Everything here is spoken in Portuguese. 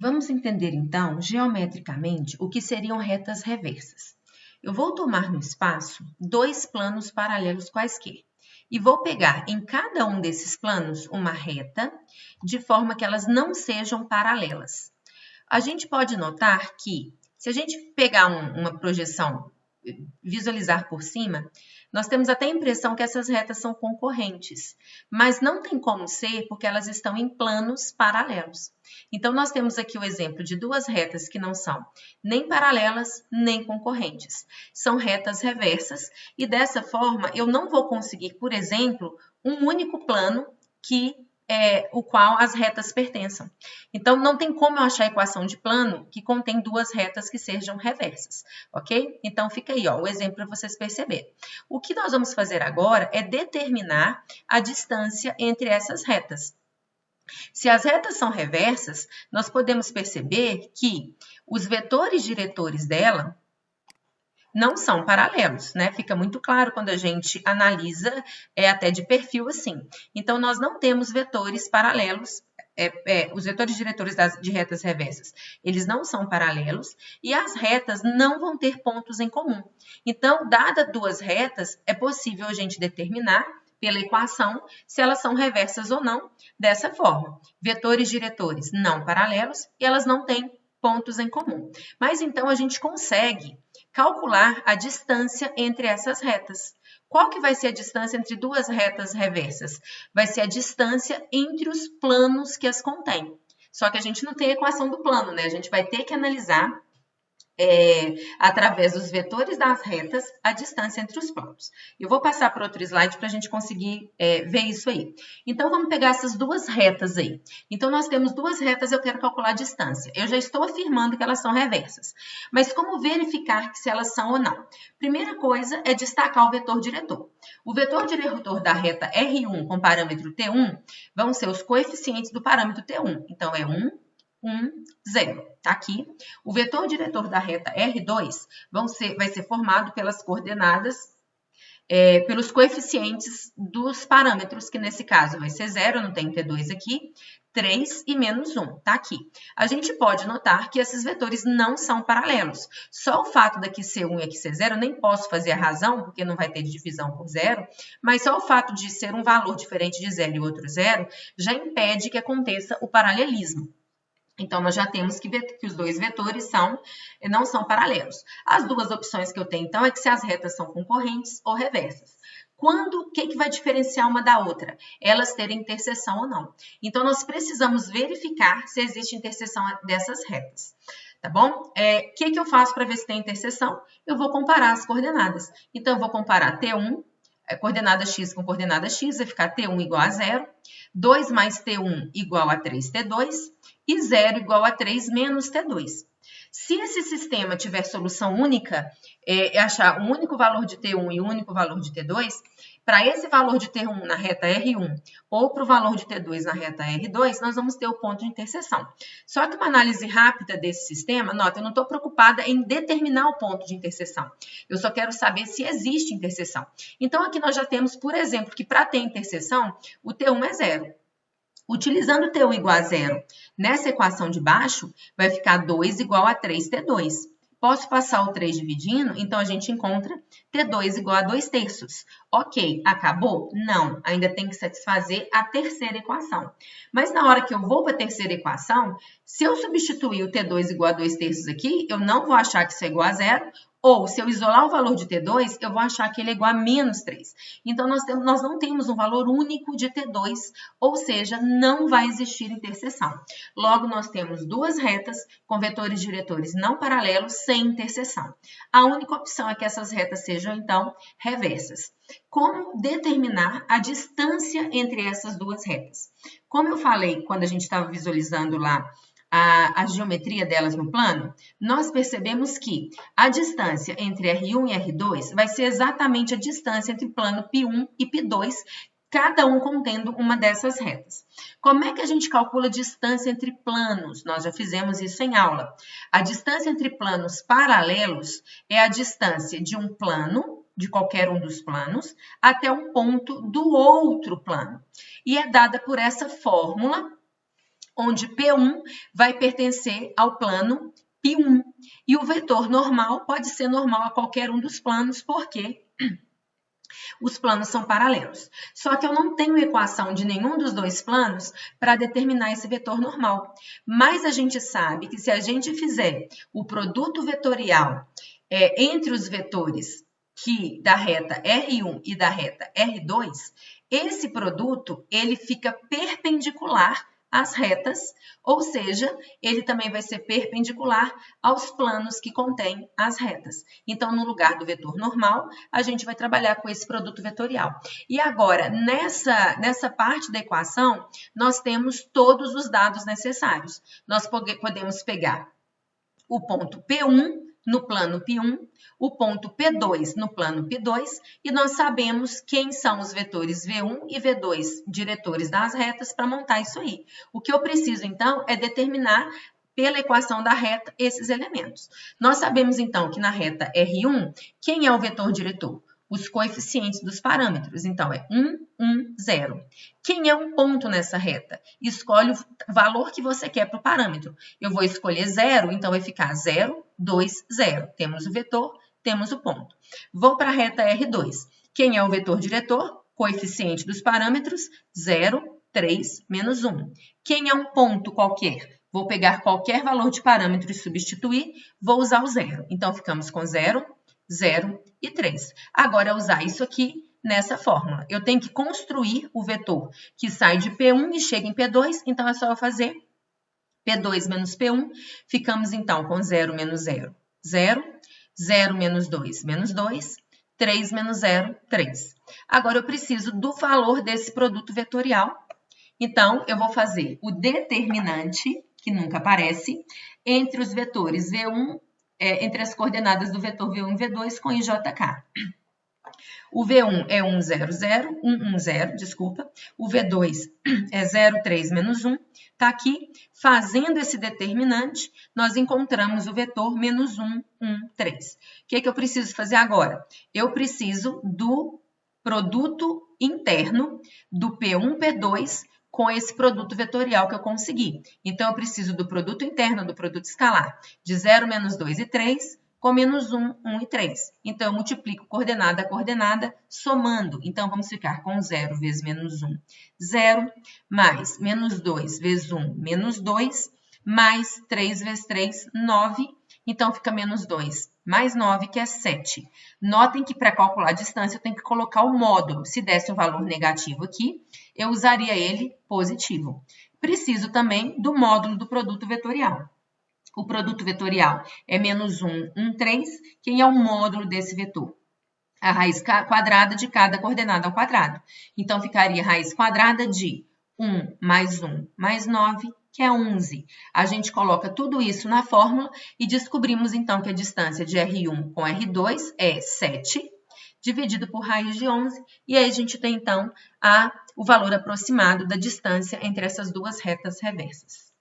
Vamos entender, então, geometricamente, o que seriam retas reversas. Eu vou tomar no espaço dois planos paralelos quaisquer e vou pegar em cada um desses planos uma reta, de forma que elas não sejam paralelas. A gente pode notar que, se a gente pegar uma projeção, visualizar por cima, nós temos até a impressão que essas retas são concorrentes, mas não tem como ser porque elas estão em planos paralelos. Então, nós temos aqui o exemplo de duas retas que não são nem paralelas, nem concorrentes. São retas reversas e, dessa forma, eu não vou conseguir, por exemplo, um único plano o qual as retas pertençam. Então, não tem como eu achar a equação de plano que contém duas retas que sejam reversas, ok? Então, fica aí, ó, o exemplo para vocês perceberem. O que nós vamos fazer agora é determinar a distância entre essas retas. Se as retas são reversas, nós podemos perceber que os vetores diretores dela não são paralelos, né? Fica muito claro quando a gente analisa até de perfil assim. Então, nós não temos vetores paralelos, os vetores diretores de retas reversas, eles não são paralelos e as retas não vão ter pontos em comum. Então, dada duas retas, é possível a gente determinar pela equação se elas são reversas ou não, dessa forma. Vetores diretores não paralelos e elas não têm pontos em comum. Mas então a gente consegue calcular a distância entre essas retas. Qual que vai ser a distância entre duas retas reversas? Vai ser a distância entre os planos que as contêm. Só que a gente não tem a equação do plano, né? A gente vai ter que analisar através dos vetores das retas, a distância entre os planos. Eu vou passar para outro slide para a gente conseguir ver isso aí. Então, vamos pegar essas duas retas aí. Então, nós temos duas retas, eu quero calcular a distância. Eu já estou afirmando que elas são reversas. Mas como verificar se elas são ou não? Primeira coisa é destacar o vetor diretor. O vetor diretor da reta R1 com parâmetro T1 vão ser os coeficientes do parâmetro T1. Então, é 1, 1, 0, tá aqui. O vetor diretor da reta R2 vai ser formado pelas coordenadas, pelos coeficientes dos parâmetros, que nesse caso vai ser 0, não tem T2 aqui, 3 e menos 1, tá aqui. A gente pode notar que esses vetores não são paralelos. Só o fato daqui ser 1 e aqui ser 0, eu nem posso fazer a razão, porque não vai ter divisão por 0, mas só o fato de ser um valor diferente de 0 e outro 0, já impede que aconteça o paralelismo. Então, nós já temos que os dois vetores não são paralelos. As duas opções que eu tenho, então, é que se as retas são concorrentes ou reversas. O que vai diferenciar uma da outra? Elas terem interseção ou não. Então, nós precisamos verificar se existe interseção dessas retas. Tá bom? O que eu faço para ver se tem interseção? Eu vou comparar as coordenadas. Então, eu vou comparar T1, coordenada x com coordenada x, vai ficar T1 igual a 0, 2 mais T1 igual a 3T2, e 0 igual a 3 menos T2. Se esse sistema tiver solução única, achar um único valor de T1 e um único valor de T2, para esse valor de T1 na reta R1 ou para o valor de T2 na reta R2, nós vamos ter o ponto de interseção. Só que uma análise rápida desse sistema, nota, eu não estou preocupada em determinar o ponto de interseção. Eu só quero saber se existe interseção. Então, aqui nós já temos, por exemplo, que para ter interseção, o T1 é 0. Utilizando T1 igual a 0 nessa equação de baixo, vai ficar 2 igual a 3T2. Posso passar o 3 dividindo? Então, a gente encontra T2 igual a 2 terços. Ok, acabou? Não, ainda tem que satisfazer a terceira equação. Mas na hora que eu vou para a terceira equação, se eu substituir o T2 igual a 2 terços aqui, eu não vou achar que isso é igual a 0, ou, se eu isolar o valor de T2, eu vou achar que ele é igual a menos 3. Então, nós não temos um valor único de T2, ou seja, não vai existir interseção. Logo, nós temos duas retas com vetores diretores não paralelos sem interseção. A única opção é que essas retas sejam, então, reversas. Como determinar a distância entre essas duas retas? Como eu falei quando a gente estava visualizando lá a geometria delas no plano, nós percebemos que a distância entre R1 e R2 vai ser exatamente a distância entre plano P1 e P2, cada um contendo uma dessas retas. Como é que a gente calcula a distância entre planos? Nós já fizemos isso em aula. A distância entre planos paralelos é a distância de um plano, de qualquer um dos planos, até um ponto do outro plano. E é dada por essa fórmula onde P1 vai pertencer ao plano π1. E o vetor normal pode ser normal a qualquer um dos planos, porque os planos são paralelos. Só que eu não tenho equação de nenhum dos dois planos para determinar esse vetor normal. Mas a gente sabe que se a gente fizer o produto vetorial entre os vetores da reta R1 e da reta R2, esse produto ele fica perpendicular às retas, ou seja, ele também vai ser perpendicular aos planos que contêm as retas. Então, no lugar do vetor normal, a gente vai trabalhar com esse produto vetorial. E agora, nessa parte da equação, nós temos todos os dados necessários. Nós podemos pegar o ponto P1 no plano π1, o ponto P2 no plano π2, e nós sabemos quem são os vetores V1 e V2 diretores das retas para montar isso aí. O que eu preciso, então, é determinar pela equação da reta esses elementos. Nós sabemos, então, que na reta R1, quem é o vetor diretor? Os coeficientes dos parâmetros. Então, é 1, 1, 0. Quem é um ponto nessa reta? Escolhe o valor que você quer para o parâmetro. Eu vou escolher 0, então vai ficar 0, 2, 0. Temos o vetor, temos o ponto. Vou para a reta R2. Quem é o vetor diretor? Coeficiente dos parâmetros, 0, 3, menos 1. Quem é um ponto qualquer? Vou pegar qualquer valor de parâmetro e substituir, vou usar o 0. Então, ficamos com 0, 0 e 3. Agora, usar isso aqui nessa fórmula. Eu tenho que construir o vetor que sai de P1 e chega em P2, então é só eu fazer P2 menos P1. Ficamos, então, com 0 menos 0, 0. 0 menos 2, menos 2. 3 menos 0, 3. Agora, eu preciso do valor desse produto vetorial. Então, eu vou fazer o determinante, que nunca aparece, entre os vetores V1, entre as coordenadas do vetor V1 e V2 com IJK. O V1 é 1, 0, 0, 1, 1, 0, desculpa. O V2 é 0, 3, menos 1. Está aqui. Fazendo esse determinante, nós encontramos o vetor menos 1, 1, 3. O que eu preciso fazer agora? Eu preciso do produto interno do P1, P2, com esse produto vetorial que eu consegui. Então, eu preciso do produto interno, do produto escalar, de 0, menos 2 e 3, com menos 1, 1 e 3. Então, eu multiplico coordenada a coordenada, somando. Então, vamos ficar com 0 vezes menos 1, 0, mais menos 2 vezes 1, menos 2, mais 3 vezes 3, 9. Então, fica menos 2 mais 9, que é 7. Notem que para calcular a distância eu tenho que colocar o módulo. Se desse um valor negativo aqui, eu usaria ele positivo. Preciso também do módulo do produto vetorial. O produto vetorial é menos 1, 1, 3. Quem é o módulo desse vetor? A raiz quadrada de cada coordenada ao quadrado. Então, ficaria raiz quadrada de 1 mais 1 mais 9, que é 11. A gente coloca tudo isso na fórmula e descobrimos, então, que a distância de R1 com R2 é 7, dividido por raiz de 11. E aí, a gente tem, então, o valor aproximado da distância entre essas duas retas reversas.